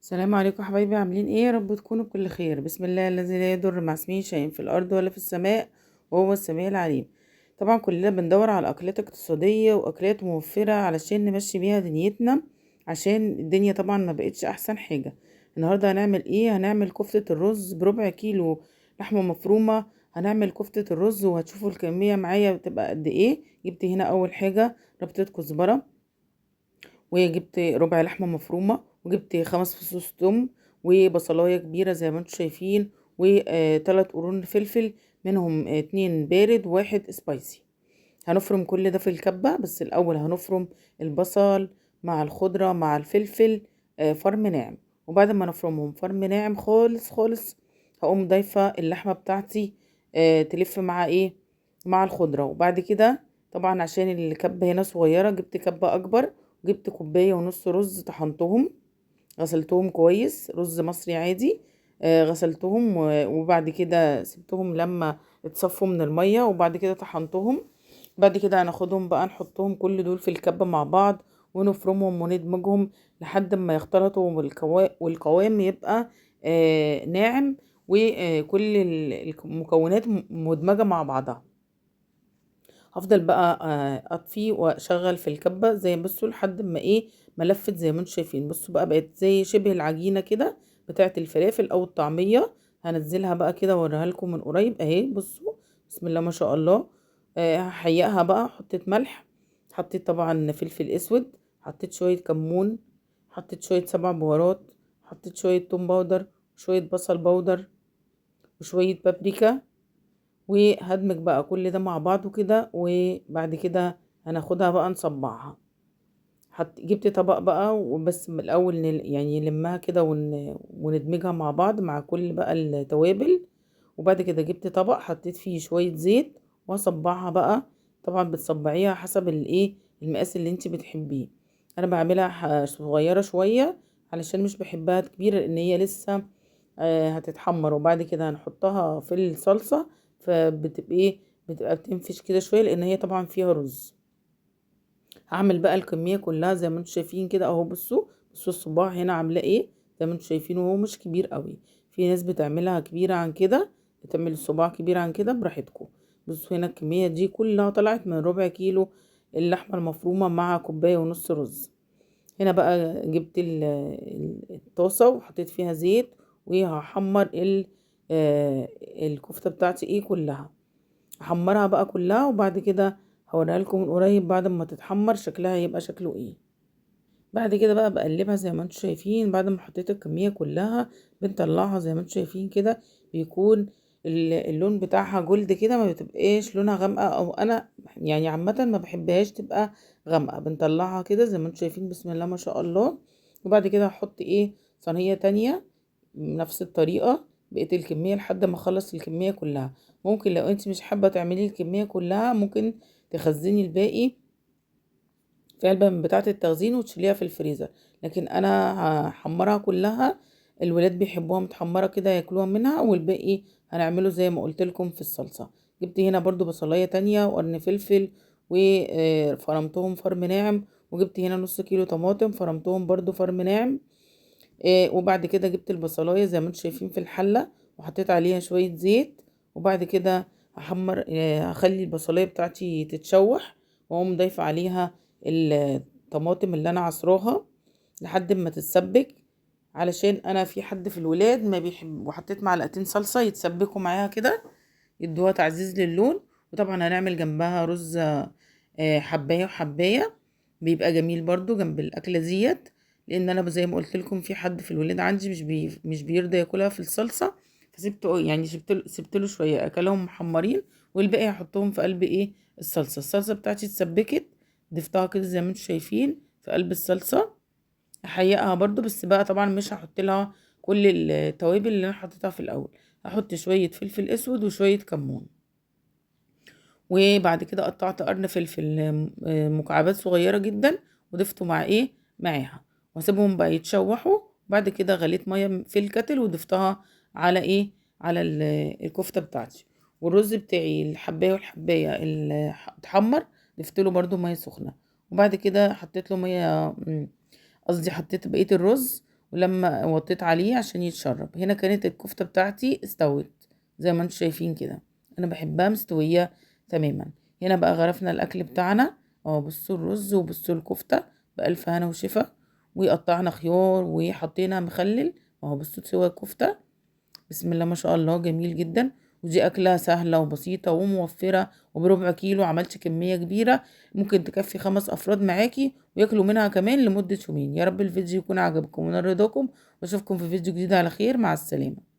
السلام عليكم حبايبي، عاملين ايه؟ يا رب تكونوا بكل خير. بسم الله الذي لا يضر مع اسمه شيء في الارض ولا في السماء، وهو السميع العليم. طبعا كلنا بندور على اكلات اقتصاديه واكلات موفره علشان نمشي بيها دنيتنا، عشان الدنيا طبعا ما بقتش احسن حاجه. النهارده هنعمل ايه؟ هنعمل كفته الرز بربع كيلو لحمه مفرومه. هنعمل كفته الرز وهتشوفوا الكميه معايا بتبقى قد ايه. جبت هنا اول حاجه ربطه كزبره، وجبت ربع لحمة مفرومة، وجبت 5 فصوص توم، وبصلاية كبيرة زي ما انتم شايفين، و3 قرون فلفل، منهم 2 بارد وواحد سبايسي. هنفرم كل ده في الكبة، بس الأول هنفرم البصل مع الخضرة مع الفلفل فرم ناعم. وبعد ما نفرمهم فرم ناعم خالص خالص، هقوم ضايفة اللحمة بتاعتي تلف مع ايه، مع الخضرة. وبعد كده طبعا عشان الكبة هنا صغيرة جبت كبة أكبر، وجبت كوباية ونص رز طحنتهم، غسلتهم كويس، رز مصري عادي. غسلتهم وبعد كده سبتهم لما اتصفوا من المية، وبعد كده طحنتهم. بعد كده هناخدهم بقى نحطهم كل دول في الكبة مع بعض، ونفرمهم وندمجهم لحد ما يختلطوا والقوام يبقى ناعم، وكل المكونات مدمجة مع بعضها. هفضل بقى اطفي واشغل في الكبه زي بصوا لحد ما ايه، ملفت زي ما انتم شايفين. بصوا بقى بقت زي شبه العجينه كده بتاعه الفلافل او الطعميه. هنزلها بقى كده واوريها لكم من قريب اهي. بصوا بسم الله ما شاء الله. هحيقها بقى. حطيت ملح، حطيت طبعا فلفل اسود، حطيت شويه كمون، حطيت شويه 7 بهارات، حطيت شويه توم باودر، وشويه بصل باودر، وشويه بابريكا. وهدمج بقى كل ده مع بعضه كده، وبعد كده هناخدها بقى نصبعها. جبت طبق بقى، وبس من الاول يعني نلمها كده وندمجها مع بعض مع كل بقى التوابل. وبعد كده جبت طبق حطيت فيه شوية زيت وهصبعها بقى. طبعا بتصبعيها حسب الايه، المقاس اللي انت بتحبيه. انا بعملها صغيرة شوية علشان مش بحبها كبيرة، لان هي لسه هتتحمر. وبعد كده هنحطها في الصلصة، فبتبقى ايه، بتبقى بتنفش كده شوية لان هي طبعا فيها رز. هعمل بقى الكمية كلها زي ما انتم شايفين كده اهو. بصوا الصباع هنا عاملاه ايه، زي ما انتم شايفين، وهو مش كبير قوي. في ناس بتعملها كبيرة عن كده، بتعمل الصباع كبير عن كده، براحتكم. بصوا هنا الكمية دي كلها طلعت من ربع كيلو اللحمة المفرومة مع كوباية ونص رز. هنا بقى جبت الطاسة وحطيت فيها زيت، وهحمر الكفتة بتاعتي ايه كلها. هحمرها بقى كلها، وبعد كده هوريها لكم من قريب بعد ما تتحمر شكلها هيبقى شكله ايه. بعد كده بقى بقلبها زي ما انتم شايفين. بعد ما حطيت الكمية كلها بنطلعها زي ما انتم شايفين كده، بيكون اللون بتاعها جلد كده، ما بتبقاش لونها غامقة، او انا يعني عامة ما بحبهاش تبقى غامقة. بنطلعها كده زي ما انتم شايفين بسم الله ما شاء الله. وبعد كده هحط ايه، صينية تانية نفس الطريقة بقيت الكمية لحد ما اخلص الكمية كلها. ممكن لو انت مش حابة تعملي الكمية كلها، ممكن تخزني الباقي في علبة من بتاعة التخزين وتشيليها في الفريزر. لكن انا هحمرها كلها، الولاد بيحبوها متحمرة كده ياكلوها منها، والباقي هنعمله زي ما قلت لكم في الصلصة. جبت هنا برضو بصلاية تانية وقرن فلفل وفرمتهم فرم ناعم. وجبت هنا نص كيلو طماطم فرمتهم برضو فرم ناعم. وبعد كده جبت البصلاية زي ما انتم شايفين في الحلة، وحطيت عليها شوية زيت. وبعد كده هخلي البصلاية بتاعتي تتشوح، واقوم ضايفة عليها الطماطم اللي انا عصراها لحد ما تتسبك. علشان انا في حد في الولاد ما بيحب، وحطيت معلقتين صلصة يتسبكوا معاها كده، يدوها تعزيز للون. وطبعا هنعمل جنبها رز حباية وحباية، بيبقى جميل برضو جنب الاكله ديت. لان انا زي ما قلت لكم في حد في الولاد عندي مش بيرضى ياكلها في الصلصه، فسبته يعني سبت له شويه اكلهم محمرين، والباقي هحطهم في قلب ايه، الصلصه بتاعتي اتسبكت. ضفتها كده زي ما انتم شايفين في قلب الصلصه. احيقها برضو، بس بقى طبعا مش هحط لها كل التوابل اللي انا حطيتها في الاول. هحط شويه فلفل اسود وشويه كمون. وبعد كده قطعت قرن فلفل مكعبات صغيرة جدا، وضفته مع ايه، معاها. واسيبهم بقى يتشوحوا. بعد كده غليت مية في الكتل وضفتها على ايه، على الكفتة بتاعتي. والرز بتاعي الحباية والحباية اللي اتحمر ضفت له برضو مية سخنة. وبعد كده حطيت له مية قصدي حطيت بقية الرز ولما وطيت عليه عشان يتشرب. هنا كانت الكفتة بتاعتي استوت زي ما انتم شايفين كده، انا بحبها مستوية تماما. هنا بقى غرفنا الاكل بتاعنا اهو، بصوا الرز وبصوا الكفتة بألف هنا وشفا، وقطعنا خيار وحطينا مخلل اهو. بصوا سوا الكفتة، بسم الله ما شاء الله، جميل جدا. ودي أكلة سهلة وبسيطة وموفرة، وبربع كيلو عملت كمية كبيرة ممكن تكفي 5 أفراد معاكي وياكلوا منها كمان لمدة يومين. يا رب الفيديو يكون عجبكم ونال رضاكم، واشوفكم في فيديو جديد على خير. مع السلامة.